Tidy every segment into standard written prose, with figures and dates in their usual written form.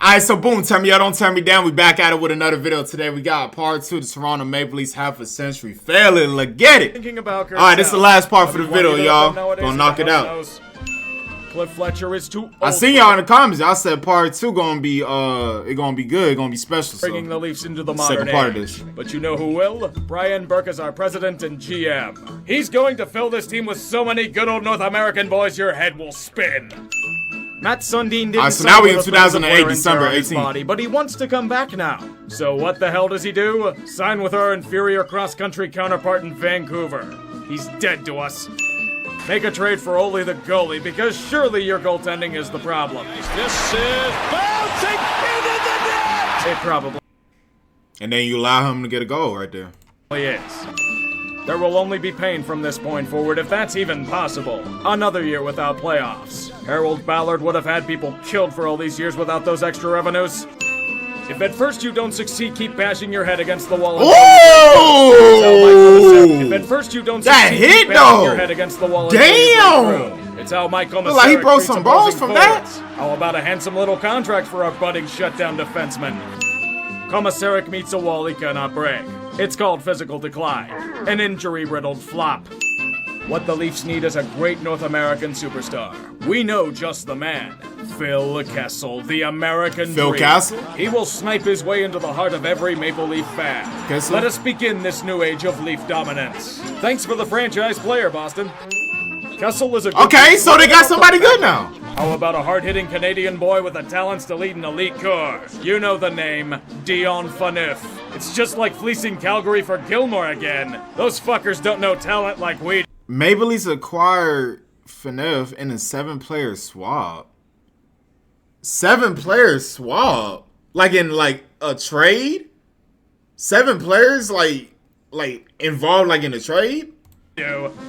Alright, so boom, turn me up, don't turn me down. We back at it with another video today. We got part 2 of the Toronto Maple Leafs half a century failing. Let's get it. Alright, this is the last part for the video, y'all. Gonna knock it out. Cliff Fletcher is too old. I seen y'all in the comments. Y'all said part 2 gonna be it gonna be good, gonna be special. Bringing the Leafs into the modern second part age. of this. But you know who will? Brian Burke is our president and GM. He's going to fill this team with so many good old North American boys your head will spin. Matt Sundin didn't so now we in 2008, December 18th. Body, but he wants to come back now. So what the hell does he do? Sign with our inferior cross-country counterpart in Vancouver. He's dead to us. Make a trade for only the goalie, because surely your goaltending is the problem. This is bouncing into the net! It probably And then you allow him to get a goal right there. is. There will only be pain from this point forward, if that's even possible. Another year without playoffs. Harold Ballard would have had people killed for all these years without those extra revenues. If at first you don't succeed, keep bashing your head against the wall. Oh! If at first you don't that succeed, hit keep bashing your though. head against the wall. Damn! It's how Mike Babcock Like he broke some balls from that. How about a handsome little contract for our budding shutdown defenseman? Commissaric meets a wall he cannot break. It's called physical decline, an injury-riddled flop. What the Leafs need is a great North American superstar. We know just the man. Phil Kessel, the American Phil dream. Kessel? He will snipe his way into the heart of every Maple Leaf fan. Kessel? Let us begin this new age of Leaf dominance. Thanks for the franchise player, Boston. Kessel is a good Okay, so they got somebody good now. How about a hard-hitting Canadian boy with the talents to lead an elite corps? You know the name, Phaneuf. It's just like fleecing Calgary for Gilmore again. Those fuckers don't know talent like we do. Maple Leafs acquired Phaneuf in a 7-player swap. 7-player swap? Like in like a trade? 7 players like involved like in a trade?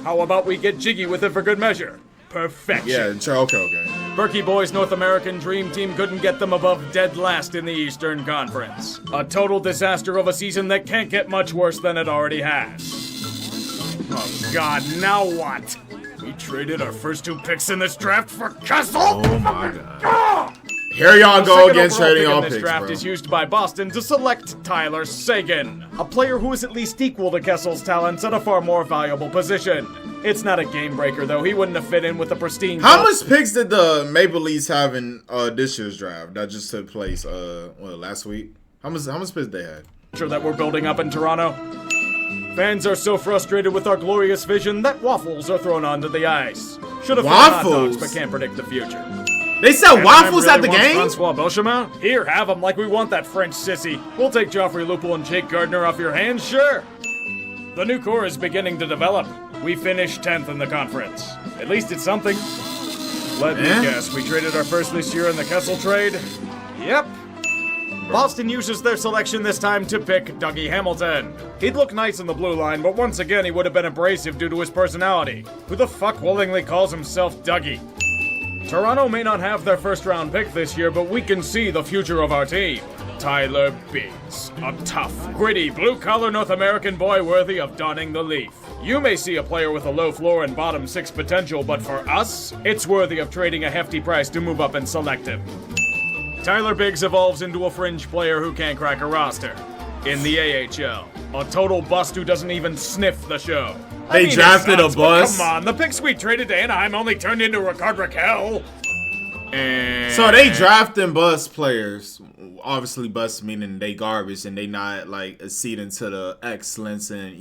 How about we get jiggy with it for good measure? Perfection. Yeah, okay. Berkey Boys' North American Dream Team couldn't get them above dead last in the Eastern Conference. A total disaster of a season that can't get much worse than it already has. Oh God, now what? We traded our first 2 picks in this draft for Kessel? Oh my God. Here y'all go again trading all picks, this draft bro. is used by Boston to select Tyler Seguin, a player who is at least equal to Kessel's talents at a far more valuable position. It's not a game breaker though. He wouldn't have fit in with the pristine. How much picks did the Maple Leafs have in this year's draft that just took place last week? How much picks they had? That we're building up in Toronto. Fans are so frustrated with our glorious vision that waffles are thrown onto the ice. Should have hot dogs, but can't predict the future. They sell waffles at the game? Francois Beauchemin? Here, have them like we want that French sissy. We'll take Joffrey Lupul and Jake Gardner off your hands, sure. The new core is beginning to develop. We finished 10th in the conference. At least it's something. Let me guess, we traded our first this year in the Kessel trade? Yep. Boston uses their selection this time to pick Dougie Hamilton. He'd look nice in the blue line, but once again he would have been abrasive due to his personality. Who the fuck willingly calls himself Dougie? Toronto may not have their first-round pick this year, but we can see the future of our team. Tyler Biggs, a tough, gritty, blue-collar North American boy worthy of donning the Leaf. You may see a player with a low floor and bottom 6 potential, but for us, it's worthy of trading a hefty price to move up and select him. Tyler Biggs evolves into a fringe player who can't crack a roster. In the AHL, a total bust who doesn't even sniff the show. They drafted a bust. Come on, the picks we traded to Anaheim only turned into Ricard Raquel. And so they drafting bust players. Obviously, bust meaning they garbage and they not like acceding to the excellence and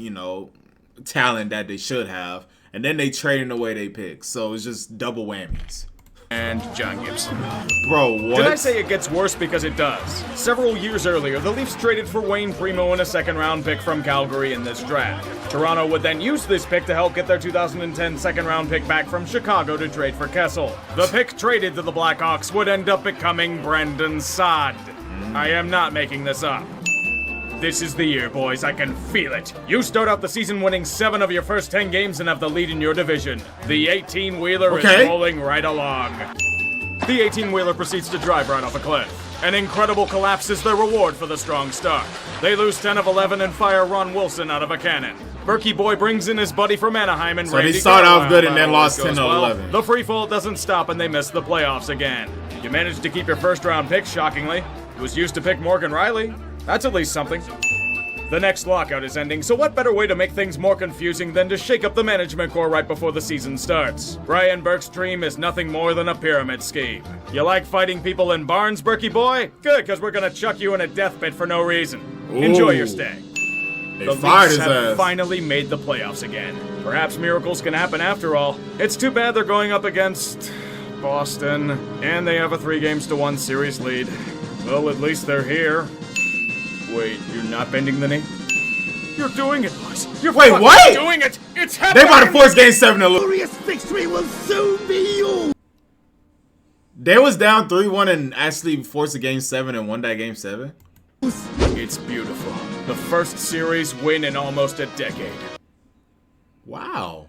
talent that they should have. And then they trading away they picks. So it's just double whammies. And John Gibson. Bro, what? Did I say it gets worse? Because it does. Several years earlier, the Leafs traded for Wayne Primo and a second-round pick from Calgary in this draft. Toronto would then use this pick to help get their 2010 second-round pick back from Chicago to trade for Kessel. The pick traded to the Blackhawks would end up becoming Brendan Saad. I am not making this up. This is the year, boys. I can feel it. You start out the season winning 7 of your first 10 games and have the lead in your division. The 18-wheeler is rolling right along. The 18-wheeler proceeds to drive right off a cliff. An incredible collapse is their reward for the strong start. They lose 10 of 11 and fire Ron Wilson out of a cannon. Berkey Boy brings in his buddy from Anaheim and So Randy they started off Carlisle. good and then lost Goes 10 to well. 11. The free fall doesn't stop and they miss the playoffs again. You managed to keep your first round pick, shockingly. It was used to pick Morgan Riley. That's at least something. The next lockout is ending, so what better way to make things more confusing than to shake up the management core right before the season starts? Brian Burke's dream is nothing more than a pyramid scheme. You like fighting people in barns, Berkey Boy? Good, because we're gonna chuck you in a death pit for no reason. Enjoy your stay. They The fired Leafs his have ass. finally made the playoffs again. Perhaps miracles can happen after all. It's too bad they're going up against Boston, and they have a 3-1 series lead. Well, at least they're here. Wait, you're not bending the knee? You're doing it, boys. You're Wait, fucking what? doing it. It's They happening. about to force Game 7 to lose. Glorious victory will soon be yours. They was down 3-1 and actually forced a Game 7 and won that Game 7. It's beautiful. The first series win in almost a decade. Wow.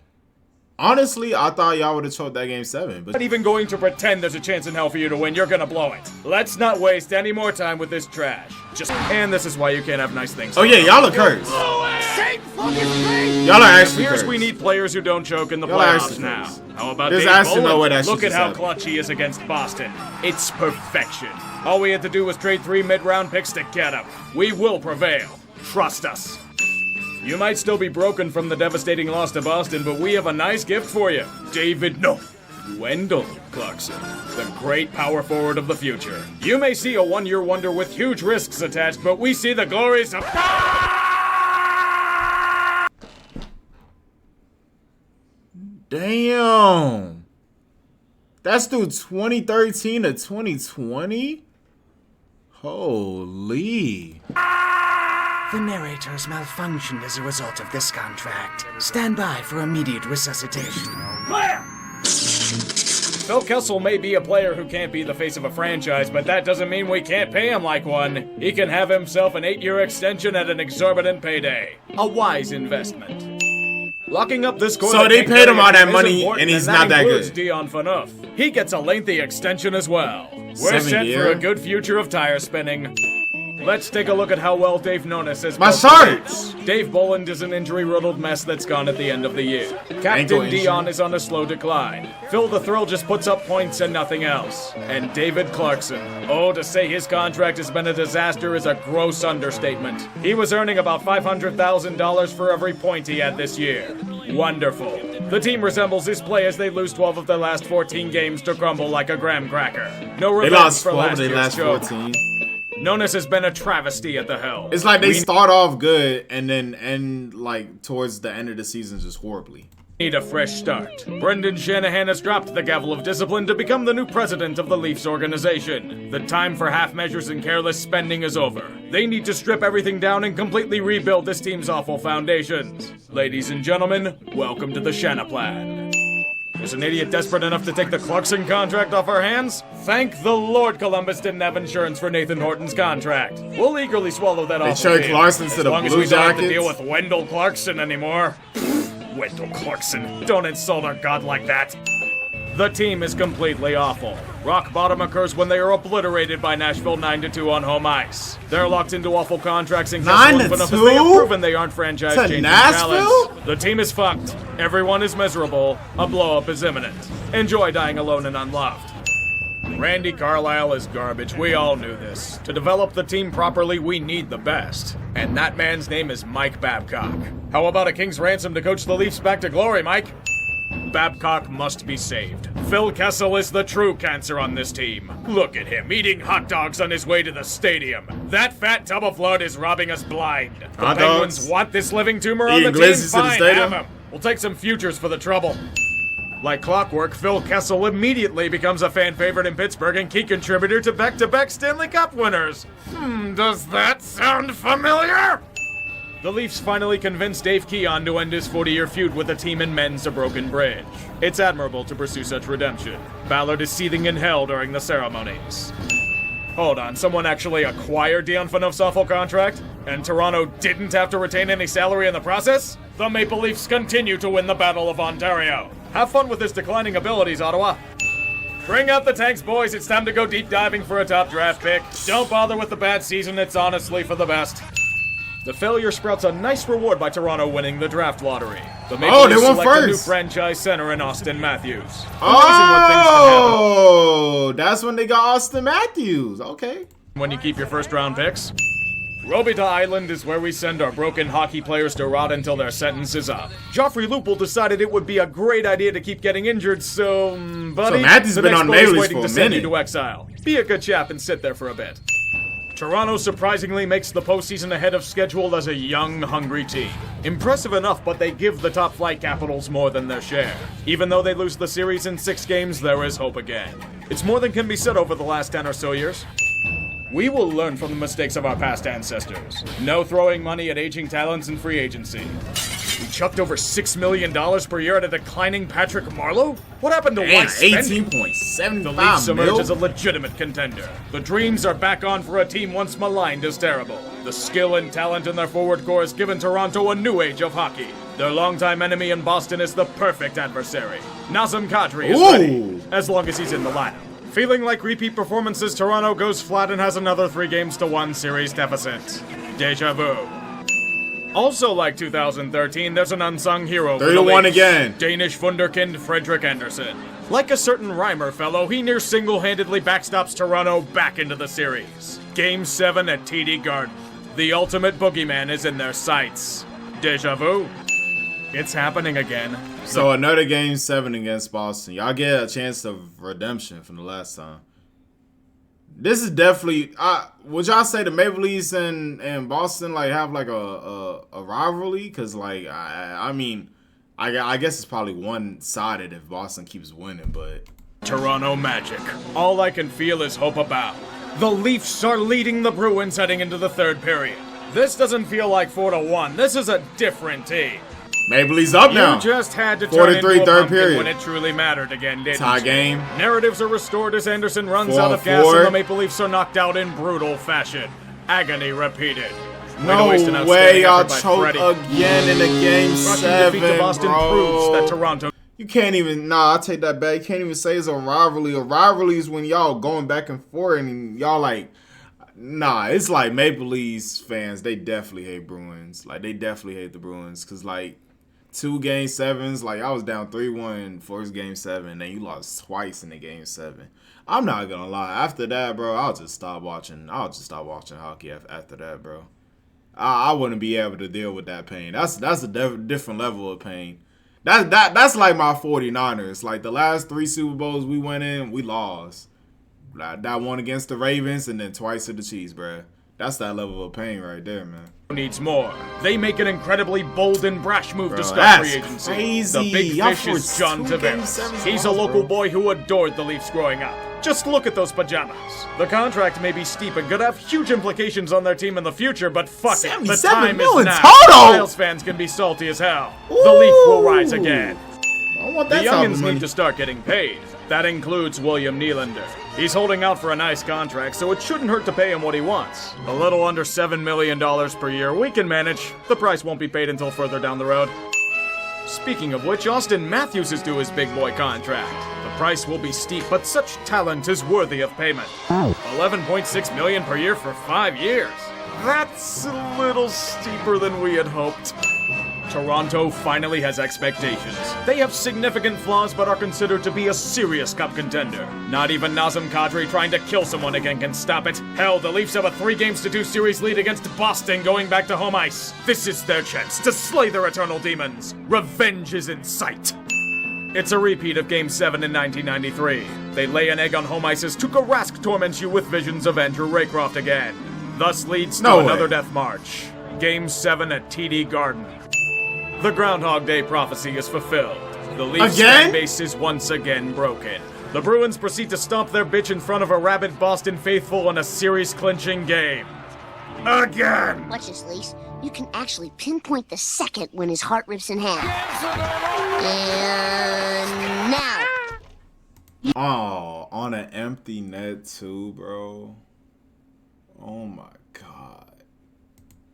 Honestly, I thought y'all would have choked that Game 7. But Not even going to pretend there's a chance in hell for you to win. You're gonna blow it. Let's not waste any more time with this trash. And this is why you can't have nice things. oh yeah, y'all are cursed. Same fucking thing. Y'all are actually Here's cursed. we need players who don't choke in the Y'all are playoffs actually now. cursed. How about There's Dave actually no Bolland? way that shit Look at just how happened. clutch he is against Boston. It's perfection. All we had to do was trade 3 mid-round picks to get him. We will prevail. Trust us. You might still be broken from the devastating loss to Boston, but we have a nice gift for you. Wendell Clarkson, the great power forward of the future. You may see a one-year wonder with huge risks attached, but we see the glories of... Damn. That's through 2013 to 2020? Holy. The narrator's malfunctioned as a result of this contract. Stand by for immediate resuscitation. Phil Kessel may be a player who can't be the face of a franchise, but that doesn't mean we can't pay him like one. He can have himself an 8-year extension at an exorbitant payday. A wise investment. Locking up this core So that they can't paid him carry all that is money, important, and he's not that includes good. Dion Phaneuf. He gets a lengthy extension as well. We're 7 set year? for a good future of tire spinning. Let's take a look at how well Dave Nonis has My built the shorts! Leafs. Dave Bolland is an injury-riddled mess that's gone at the end of the year. Ankle Captain injury. Dion is on a slow decline. Phil the Thrill just puts up points and nothing else. And David Clarkson. Oh, to say his contract has been a disaster is a gross understatement. He was earning about $500,000 for every point he had this year. Wonderful. The team resembles his play as they lose 12 of their last 14 games to crumble like a graham cracker. No They revenge lost for 12 last of their year's last choke. 14. Nonis has been a travesty at the helm. It's like they start off good and then end like towards the end of the season just horribly. Need a fresh start. Brendan Shanahan has dropped the gavel of discipline to become the new president of the Leafs organization. The time for half measures and careless spending is over. They need to strip everything down and completely rebuild this team's awful foundations. Ladies and gentlemen, welcome to the Shanniplan. Is an idiot desperate enough to take the Clarkson contract off our hands? Thank the Lord Columbus didn't have insurance for Nathan Horton's contract. We'll eagerly swallow that awful traded deal. Clarkson to As the long as Blue we don't have to Jackets. deal with Wendell Clarkson anymore. Wendell Clarkson. Don't insult our god like that. The team is completely awful. Rock bottom occurs when they are obliterated by Nashville 9-2 on home ice. They're locked into awful contracts and Kessel and Phaneuf as they have 9-2? proven they aren't franchise-changing Nashville? talents. The team is fucked. Everyone is miserable. A blow-up is imminent. Enjoy dying alone and unloved. Randy Carlisle is garbage. We all knew this. To develop the team properly, we need the best. And that man's name is Mike Babcock. How about a king's ransom to coach the Leafs back to glory, Mike? Babcock must be saved. Phil Kessel is the true cancer on this team. Look at him, eating hot dogs on his way to the stadium. That fat tub of blood is robbing us blind. The Hot Penguins dogs? want this living tumor on Eating the team. glizzies to the Fine, stadium? have him. We'll take some futures for the trouble. Like clockwork, Phil Kessel immediately becomes a fan favorite in Pittsburgh and key contributor to back-to-back Stanley Cup winners. Does that sound familiar? The Leafs finally convinced Dave Keon to end his 40-year feud with the team and mends a broken bridge. It's admirable to pursue such redemption. Ballard is seething in hell during the ceremonies. Hold on, someone actually acquired Dion Phaneuf's awful contract? And Toronto didn't have to retain any salary in the process? The Maple Leafs continue to win the Battle of Ontario. Have fun with his declining abilities, Ottawa. Bring out the tanks, boys. It's time to go deep diving for a top draft pick. Don't bother with the bad season. It's honestly for the best. The failure sprouts a nice reward by Toronto winning the draft lottery. The Oh, they Leafs won select a new first. franchise center in Auston Matthews. Oh, that's when they got Auston Matthews. Okay. When you keep your first-round picks. Robita Island is where we send our broken hockey players to rot until their sentence is up. Joffrey Lupul decided it would be a great idea to keep getting injured, so, buddy, So Matthews the been next on boy is Mavericks waiting for to a send you minute. to exile. Be a good chap and sit there for a bit. Toronto surprisingly makes the postseason ahead of schedule as a young, hungry team. Impressive enough, but they give the top flight Capitals more than their share. Even though they lose the series in 6 games, there is hope again. It's more than can be said over the last 10 or so years. We will learn from the mistakes of our past ancestors. No throwing money at aging talents in free agency. We chucked over $6 million per year at a declining Patrick Marleau? What happened to Damn, wise spending? 18.75 The Leafs emerge mil. as a legitimate contender. The dreams are back on for a team once maligned as terrible. The skill and talent in their forward core has given Toronto a new age of hockey. Their longtime enemy in Boston is the perfect adversary. Nazem Kadri is ready, as long as he's in the lineup. Feeling like repeat performances, Toronto goes flat and has another 3-1 series deficit. Deja vu. Also like 2013, there's an unsung hero for the 3-1 Leafs. again. Danish wunderkind Frederik Andersen. Like a certain Reimer fellow, he near single-handedly backstops Toronto back into the series. Game 7 at TD Garden. The ultimate boogeyman is in their sights. Deja vu. It's happening again. So another game 7 against Boston. Y'all get a chance of redemption from the last time. This is definitely. Would y'all say the Maple Leafs and Boston like have like a rivalry? Because like I mean, I guess it's probably one-sided if Boston keeps winning, but Toronto Magic. All I can feel is hope about. The Leafs are leading the Bruins heading into the 3rd period. This doesn't feel like 4-1. This is a different team. Maple Leafs up now. You just had to 4-3, turn into a third pumpkin period. when it truly mattered again, didn't Tie you? game. Narratives are restored as Anderson runs 4-4. out of gas and the Maple Leafs are knocked out in brutal fashion. Agony repeated. Way to No waste an way outstanding y'all effort by choke Freddie. again in a game Rushing 7, defeat to Boston bro. proves that Toronto. You can't even. Nah, I take that back. You can't even say it's a rivalry. A rivalry is when y'all going back and forth and y'all like. Nah, it's like Maple Leafs fans. They definitely hate Bruins. Like they definitely hate the Bruins because like 2 game 7s. Like I was down 3-1 first game 7, and then you lost twice in the game 7. I'm not gonna lie. After that, bro, I'll just stop watching hockey after that, bro. I wouldn't be able to deal with that pain. That's a different level of pain. That's like my 49ers. Like the last 3 Super Bowls we went in, we lost. That one against the Ravens and then twice to the Chiefs, bro. That's that level of pain right there, man. Needs more. They make an incredibly bold and brash move to start that's free agency. crazy. The big Y'all fish is forced John 2 game Tavares. 7s He's a lost, local bro. boy who adored the Leafs growing up. Just look at those pajamas. The contract may be steep and could have huge implications on their team in the future, but fuck it. The 77 time is million now. total! Miles fans can be salty as hell. The Leaf will rise again. I want The that type of youngins money. need to start getting paid. That includes William Nylander. He's holding out for a nice contract, so it shouldn't hurt to pay him what he wants. A little under $7 million per year, we can manage. The price won't be paid until further down the road. Speaking of which, Auston Matthews is due his big boy contract. The price will be steep, but such talent is worthy of payment. $11.6 million per year for 5 years. That's a little steeper than we had hoped. Toronto finally has expectations. They have significant flaws but are considered to be a serious cup contender. Not even Nazem Kadri trying to kill someone again can stop it. Hell, the Leafs have a 3-2 series lead against Boston going back to home ice. This is their chance to slay their eternal demons. Revenge is in sight. It's a repeat of Game 7 in 1993. They lay an egg on home ice as Tuukka Rask torments you with visions of Andrew Raycroft again. Thus leads to another death march. Game 7 at TD Garden. The Groundhog Day prophecy is fulfilled. The Leafs fan base is once again broken. The Bruins proceed to stomp their bitch in front of a rabid Boston faithful in a series-clinching game. Again! Watch this, Leafs. You can actually pinpoint the second when his heart rips in half. And now. Oh, on an empty net too, bro. Oh my God.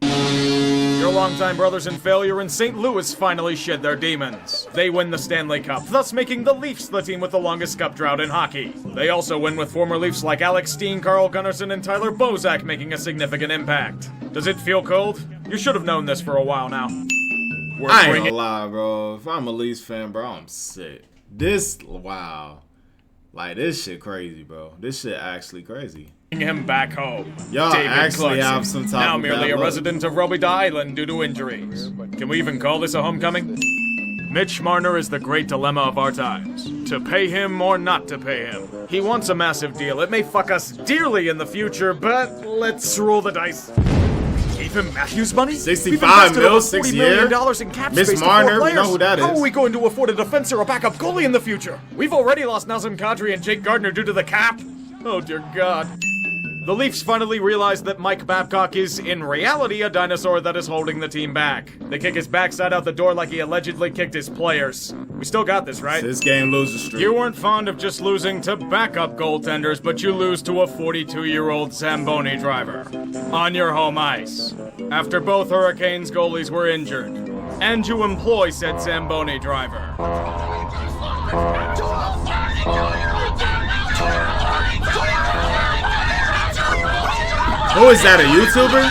Your longtime brothers in failure in St. Louis finally shed their demons. They win the Stanley Cup, thus making the Leafs the team with the longest cup drought in hockey. They also win with former Leafs like Alex Steen, Carl Gunnarsson, and Tyler Bozak making a significant impact. Does it feel cold? You should have known this for a while now. I ain't gonna lie, bro. If I'm a Leafs fan, bro, I'm sick. Wow. Like, this shit crazy, bro. This shit actually crazy. Him back home. Y'all David actually Clarkson, have some type now of merely bad a luck. resident of Robida Island due to injuries. Can we even call this a homecoming? Mitch Marner is the great dilemma of our times. To pay him or not to pay him. He wants a massive deal. It may fuck us dearly in the future, but let's roll the dice. Gave him Matthews money? 65 mil, 6 years. years. In cap Miss space to Marner, 4 we know players. who that How is. are we going to afford a defense or a backup goalie in the future? We've already lost Nazem Kadri and Jake Gardiner due to the cap. Oh dear God. The Leafs finally realize that Mike Babcock is, in reality, a dinosaur that is holding the team back. They kick his backside out the door like he allegedly kicked his players. We still got this, right? This game loses streak. You weren't fond of just losing to backup goaltenders, but you lose to a 42-year-old Zamboni driver. On your home ice. After both Hurricanes goalies were injured. And you employ said Zamboni driver. Who is that, a YouTuber?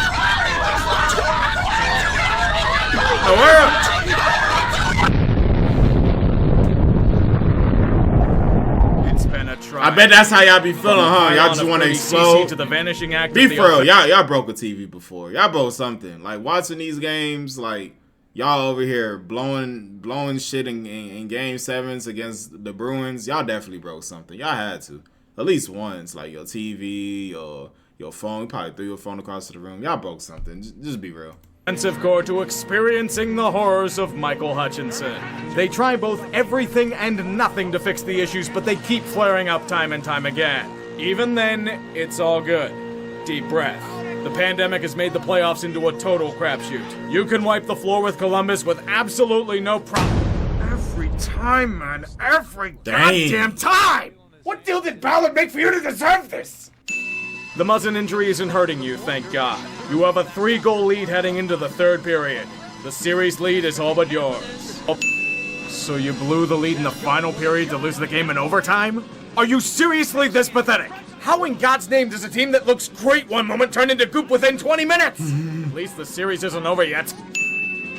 It's been a try. I bet that's how y'all be feeling, huh? Y'all just want to explode. To the vanishing act Be of the for real, y'all broke a TV before. Y'all broke something. Like, watching these games, like, y'all over here blowing shit in game 7s against the Bruins. Y'all definitely broke something. Y'all had to. At least once, like your TV or your phone. You probably threw your phone across the room. Y'all broke something. Just be real. Defensive core to experiencing the horrors of Michael Hutchinson. They try both everything and nothing to fix the issues, but they keep flaring up time and time again. Even then, it's all good. Deep breath. The pandemic has made the playoffs into a total crapshoot. You can wipe the floor with Columbus with absolutely no problem. Every time, man. Every goddamn time! What deal did Ballard make for you to deserve this? The Muzzin injury isn't hurting you, thank God. You have a 3-goal lead heading into the 3rd period. The series lead is all but yours. So you blew the lead in the final period to lose the game in overtime? Are you seriously this pathetic? How in God's name does a team that looks great one moment turn into goop within 20 minutes? At least the series isn't over yet.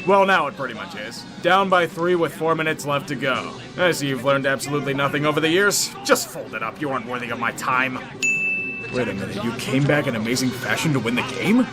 Well, now it pretty much is. Down by 3 with 4 minutes left to go. I see you've learned absolutely nothing over the years. Just fold it up, you aren't worthy of my time. Wait a minute, you came back in amazing fashion to win the game?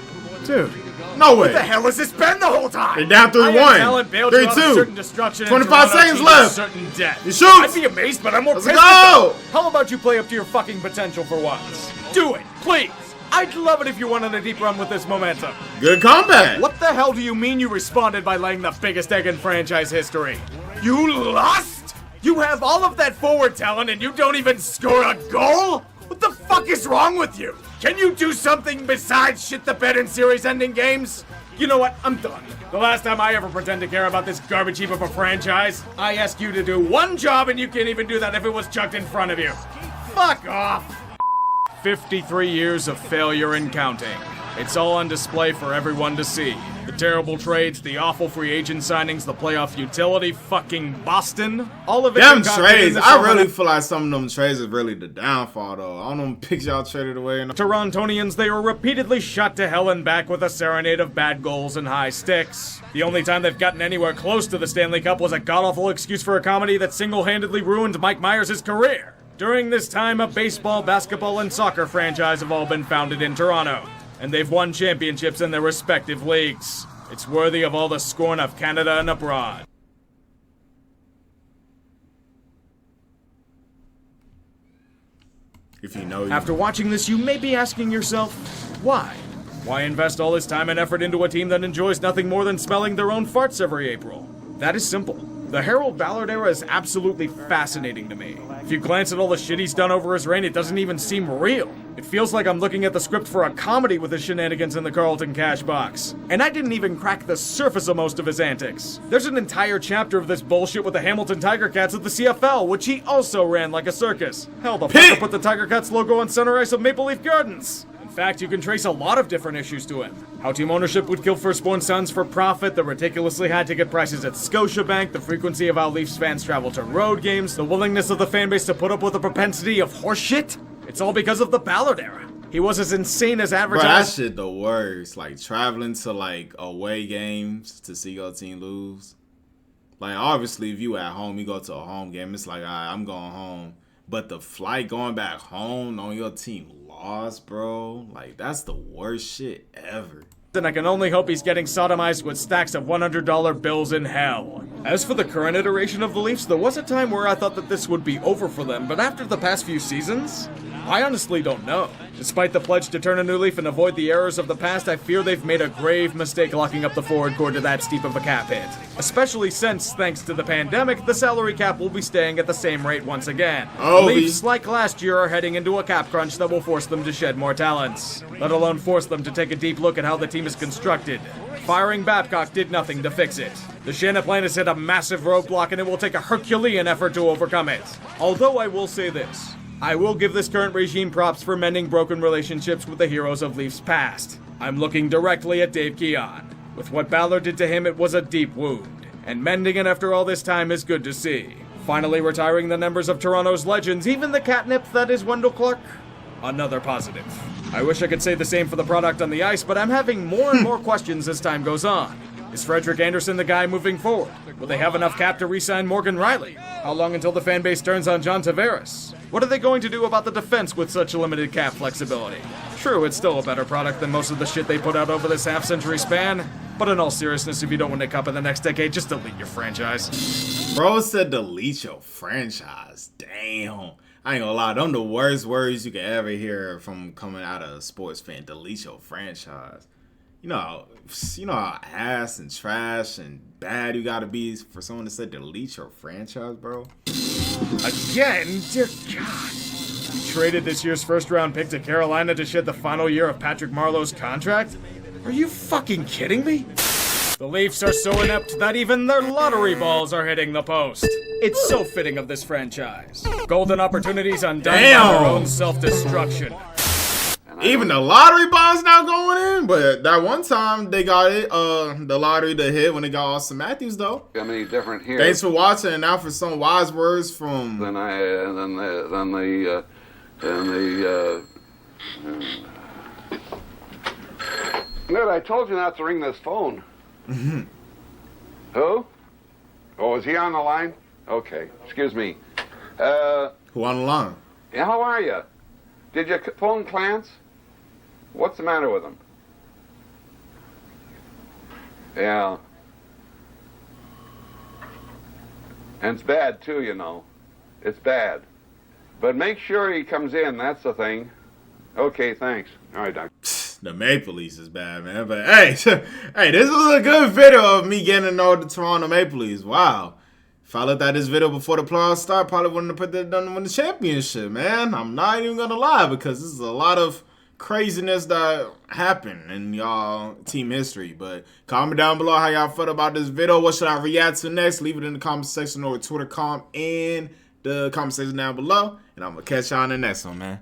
Dude, No way. what the hell has this been the whole time? They're down 3-1. 3-2. 25 seconds left. Certain death. You shoot. I'd be amazed, but I'm more Let's pissed. go. How about you play up to your fucking potential for once? Do it, please. I'd love it if you went on a deep run with this momentum. Good comeback. What the hell do you mean you responded by laying the biggest egg in franchise history? You lost? You have all of that forward talent and you don't even score a goal? What the fuck is wrong with you? Can you do something besides shit the bed in series-ending games? You know what? I'm done. The last time I ever pretend to care about this garbage heap of a franchise, I asked you to do one job and you can't even do that if it was chucked in front of you. Fuck off! 53 years of failure and counting. It's all on display for everyone to see. The terrible trades, the awful free agent signings, the playoff utility, fucking Boston. All of it. Them trades, I really feel like some of them trades is really the downfall, though. All them picks y'all traded away. Torontonians, they were repeatedly shot to hell and back with a serenade of bad goals and high sticks. The only time they've gotten anywhere close to the Stanley Cup was a god-awful excuse for a comedy that single-handedly ruined Mike Myers' career. During this time, a baseball, basketball, and soccer franchise have all been founded in Toronto, and they've won championships in their respective leagues. It's worthy of all the scorn of Canada and abroad. If you know. After watching this, you may be asking yourself, why? Why invest all this time and effort into a team that enjoys nothing more than smelling their own farts every April? That is simple. The Harold Ballard era is absolutely fascinating to me. If you glance at all the shit he's done over his reign, it doesn't even seem real. It feels like I'm looking at the script for a comedy with his shenanigans in the Carlton cash box. And I didn't even crack the surface of most of his antics. There's an entire chapter of this bullshit with the Hamilton Tiger Cats of the CFL, which he also ran like a circus. Hell, the fucker put the Tiger Cats logo on center ice of Maple Leaf Gardens. fact, you can trace a lot of different issues to him. How team ownership would kill firstborn sons for profit, the ridiculously high ticket prices at Scotiabank, the frequency of how Leafs fans travel to road games, the willingness of the fanbase to put up with a propensity of horseshit. It's all because of the Ballard era. He was as insane as advertised. Bro, that shit the worst. Like, traveling to, like, away games to see your team lose. Like, obviously, if you at home, you go to a home game, it's like, all right, I'm going home. But the flight going back home knowing your team lost, bro, like, that's the worst shit ever. Then I can only hope he's getting sodomized with stacks of $100 bills in hell. As for the current iteration of the Leafs, there was a time where I thought that this would be over for them, but after the past few seasons, I honestly don't know. Despite the pledge to turn a new leaf and avoid the errors of the past, I fear they've made a grave mistake locking up the forward core to that steep of a cap hit. Especially since, thanks to the pandemic, the salary cap will be staying at the same rate once again. Oh, Leafs, like last year, are heading into a cap crunch that will force them to shed more talents, let alone force them to take a deep look at how the team is constructed. Firing Babcock did nothing to fix it. The Shanniplan has hit a massive roadblock and it will take a Herculean effort to overcome it. Although I will say this. I will give this current regime props for mending broken relationships with the heroes of Leafs past. I'm looking directly at Dave Keon. With what Ballard did to him, it was a deep wound. And mending it after all this time is good to see. Finally retiring the numbers of Toronto's legends, even the catnip that is Wendell Clark. Another positive. I wish I could say the same for the product on the ice, but I'm having more and more questions as time goes on. Is Frederik Andersen the guy moving forward? Will they have enough cap to re-sign Morgan Riley? How long until the fanbase turns on John Tavares? What are they going to do about the defense with such limited cap flexibility? True, it's still a better product than most of the shit they put out over this half-century span, but in all seriousness, if you don't win a cup in the next decade, just delete your franchise. Bro said delete your franchise. Damn. I ain't gonna lie, them the worst words you could ever hear from coming out of a sports fan. Delete your franchise. You know how ass and trash and bad you gotta be for someone to say delete your franchise, bro? Again? Dear God. You traded this year's first-round pick to Carolina to shed the final year of Patrick Marleau's contract? Are you fucking kidding me? The Leafs are so inept that even their lottery balls are hitting the post. It's so fitting of this franchise. Golden opportunities undone by their own self-destruction. Even the lottery ball's not going in, but that one time they got it, the lottery to hit when they got Auston Matthews though. I mean, different here. Thanks for watching, and now for some wise words from. Ned, I told you not to ring this phone. Mm-hmm. Who? Oh, is he on the line? Okay, excuse me. Who on the line? Yeah, how are you? Did you phone Clance? What's the matter with him? Yeah. And it's bad, too, you know. It's bad. But make sure he comes in, that's the thing. Okay, thanks. All right, Doc. The Maple Leafs is bad, man. But, hey, hey, this was a good video of me getting to know the Toronto Maple Leafs. Wow. If I looked at this video before the playoffs start, probably wouldn't have put that done to win the championship, man. I'm not even going to lie, because this is a lot of craziness that happened in y'all team history. But comment down below how y'all felt about this video. What should I react to next? Leave it in the comment section or Twitter in the comment section down below. And I'm going to catch y'all in the next one, man.